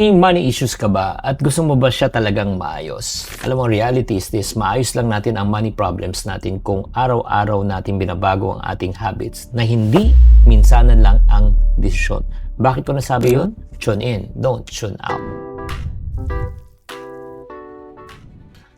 May money issues ka ba at gusto mo ba siya talagang maayos? Alam mo, reality is this, maayos lang natin ang money problems natin kung araw-araw natin binabago ang ating habits na hindi minsanan lang ang desisyon. Bakit ko nasabi yun? Tune in, don't tune out.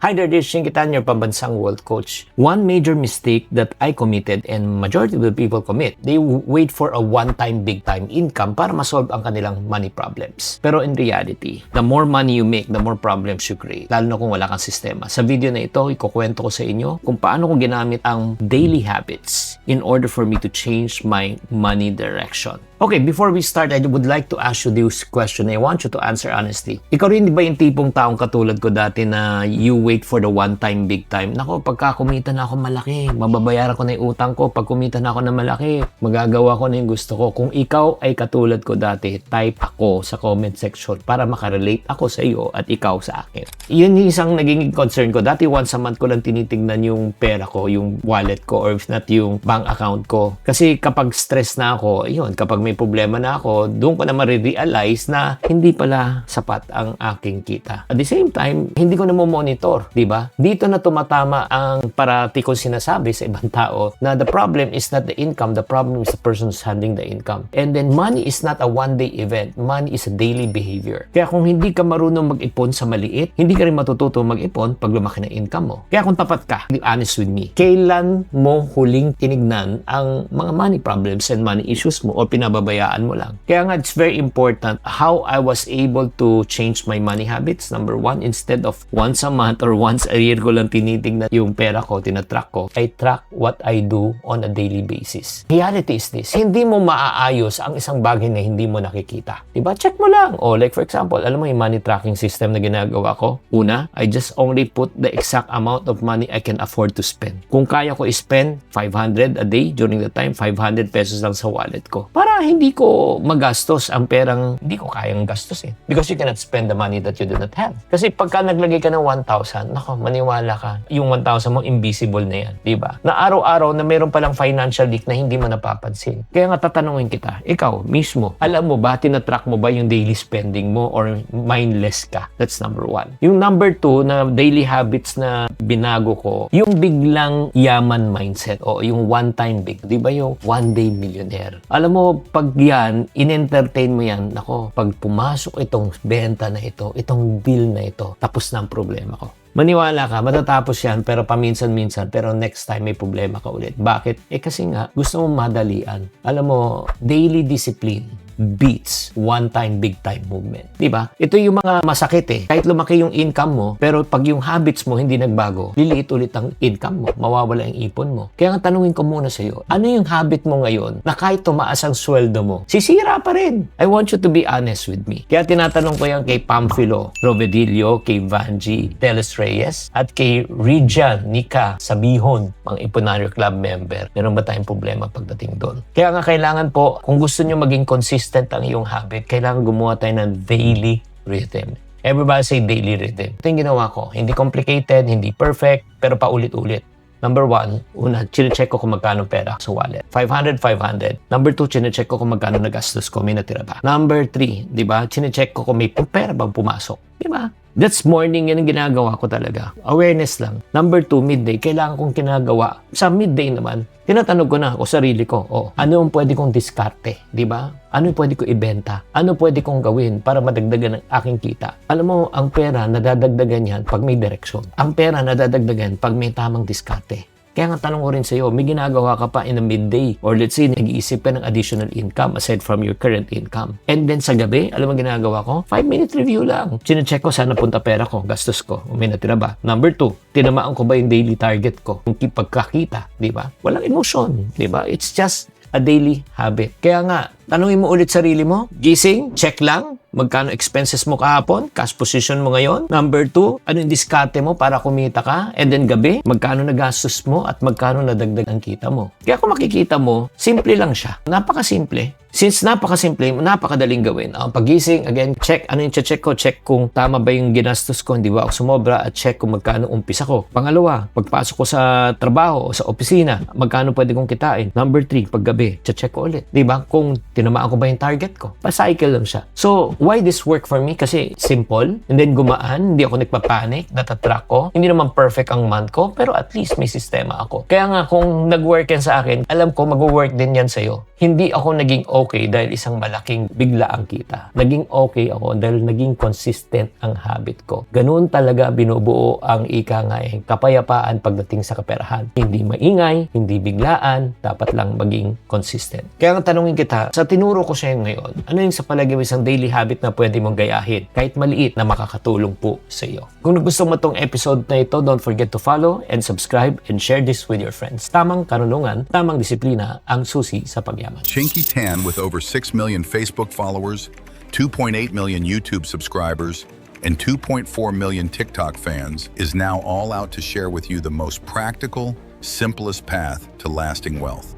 Hi there, this is Shinkitan, your pambansang world coach. One major mistake that I committed and majority of the people commit, they wait for a one-time, big-time income para masolve ang kanilang money problems. Pero in reality, the more money you make, the more problems you create. Lalo na kung wala kang sistema. Sa video na ito, ikukwento ko sa inyo kung paano ko ginamit ang daily habits in order for me to change my money direction. Okay, before we start, I would like to ask you this question. I want you to answer honestly. Ikaw rin di ba yung tipong taong katulad ko dati na you wait for the one time, big time? Nako, pagka kumita na ako malaki, mababayaran ko na yung utang ko. Pag kumita na ako na malaki, magagawa ko na yung gusto ko. Kung ikaw ay katulad ko dati, type ako sa comment section para makarelate ako sa iyo at ikaw sa akin. Yun yung isang naging concern ko. Dati once a month ko lang tinitingnan yung pera ko, yung wallet ko, or if not yung bank account ko. Kasi kapag stress na ako, yun, kapag may problema na ako, doon ko na marirealize na hindi pala sapat ang aking kita. At the same time, hindi ko na monitor, di ba? Dito na tumatama ang parati kong sinasabi sa ibang tao na the problem is not the income, the problem is the person who's handling the income. And then money is not a one-day event. Money is a daily behavior. Kaya kung hindi ka marunong mag-ipon sa maliit, hindi ka rin matututo mag-ipon pag lumaki na income mo. Kaya kung tapat ka, be honest with me, kailan mo huling tinignan ang mga money problems and money issues mo o pinababayaan mo lang? Kaya nga, it's very important how I was able to change my money habits. Number one, instead of once a month or once a year ko lang tinitingnan yung pera ko, tinatrack ko, I track what I do on a daily basis. Reality is this, hindi mo maaayos ang isang bagay na hindi mo nakikita. Diba? Check mo lang. O like for example, alam mo yung money tracking system na ginagawa ko? Una, I just only put the exact amount of money I can afford to spend. Kung kaya ko spend 500 a day during the time, 500 pesos lang sa wallet ko. Para hindi ko magastos ang perang hindi ko kayang gastos eh. Because you cannot spend the money that you do not have. Kasi pagka naglagay ka ng 1,000, nako, maniwala ka, yung 1,000 mo invisible na yan, di ba? Na araw-araw na meron palang financial leak na hindi mo napapansin. Kaya nga tatanungin kita, ikaw mismo, alam mo ba, tinatrack mo ba yung daily spending mo or mindless ka? That's number one. Yung number two na daily habits na binago ko, yung biglang yaman mindset o yung one-time big, di ba yung one-day millionaire? Alam mo, pag yan, in-entertain mo yan, nako, pag pumasok itong benta na ito, itong bill na ito, tapos na ang problema ko. Maniwala ka, matatapos yan, pero paminsan-minsan, pero next time may problema ka ulit. Bakit? Kasi nga, gusto mong madalian. Alam mo, daily discipline beats one-time, big-time movement. Diba? Ito yung mga masakit eh. Kahit lumaki yung income mo, pero pag yung habits mo hindi nagbago, liliit ulit ang income mo, mawawala ang ipon mo. Kaya nga tanungin ko muna sa'yo, ano yung habit mo ngayon na kahit tumaas ang sweldo mo, sisira pa rin? I want you to be honest with me. Kaya tinatanong ko yan kay Pamphilo Rovedillo, kay Vanji Teles Reyes, at kay Rijan Nika Sabihon, mga Iponario Club member. Meron ba tayong problema pagdating doon? Kaya nga kailangan po, kung gusto nyo maging consistent ang iyong habit, kailangan gumawa tayo ng daily rhythm. Everybody say daily rhythm. Ito yung ginawa ko. Hindi complicated, hindi perfect, pero paulit-ulit. Number one, una, chinecheck ko kung magkano pera sa wallet. 500, 500. Number two, chinecheck ko kung magkano nagastos ko, may natira ba. Number three, di ba? Chinecheck ko kung may pera bang pumasok. Di ba? That's morning, yan ang ginagawa ko talaga. Awareness lang. Number two, midday. Kailangan kong kinagawa. Sa midday naman, tinatanong ko na ako sarili ko, ano yung pwede kong diskarte? Di ba? Ano yung pwede ko ibenta? Ano pwede kong gawin para madagdagan ang aking kita? Alam mo, ang pera nadadagdagan yan pag may direksyon. Ang pera nadadagdagan pag may tamang diskarte. Kaya nga tanong ko rin sa iyo, may ginagawa ka pa in a midday or let's say nag-iisip ka ng additional income aside from your current income. And then sa gabi, alam mo ginagawa ko? 5-minute review lang. Chinecheck ko saan napunta pera ko, gastos ko, may natira ba? Number two, tinamaan ko ba yung daily target ko? Kung pagkakita, di ba? Walang emotion, di ba? It's just a daily habit. Kaya nga, tanungin mo ulit sarili mo, gising, check lang, magkano expenses mo kahapon, cash position mo ngayon. Number two, ano yung diskarte mo para kumita ka? And then gabi, magkano nagastos mo at magkano nadagdag ang kita mo. Kaya kung makikita mo, simple lang siya. Napakasimple. Since napakasimple, napakadaling gawin. Ang pagising, again, check. Ano yung check ko? Check kung tama ba yung ginastos ko, hindi ba ako sumobra, at check kung magkano umpisa ko. Pangalawa, pagpasok ko sa trabaho o sa opisina, magkano pwede kong kitain. Number three, paggabi, check ko ulit. Di ba? Kung Tinamaan ko ba yung target ko? Pa-cycle lang siya. So, why this work for me? Kasi simple, and then gumaan, hindi ako nagpapanik, natatrack ko. Hindi naman perfect ang month ko, pero at least may sistema ako. Kaya nga, kung nag-work yan sa akin, alam ko mag-work din yan sa'yo. Hindi ako naging okay dahil isang malaking bigla ang kita. Naging okay ako dahil naging consistent ang habit ko. Ganun talaga binubuo ang ika nga kapayapaan pagdating sa kaperahan. Hindi maingay, hindi biglaan, dapat lang maging consistent. Kaya nga tanungin kita, sa tinuro ko siya ngayon, ano yung sa palagi mo isang daily habit na pwede mong gayahin, kahit maliit na makakatulong po sa iyo. Kung gusto mo tong episode na ito, don't forget to follow and subscribe and share this with your friends. Tamang karunungan, tamang disiplina ang susi sa pagyaman. Chinky Tan, with over 6 million Facebook followers, 2.8 million YouTube subscribers, and 2.4 million TikTok fans, is now all out to share with you the most practical, simplest path to lasting wealth.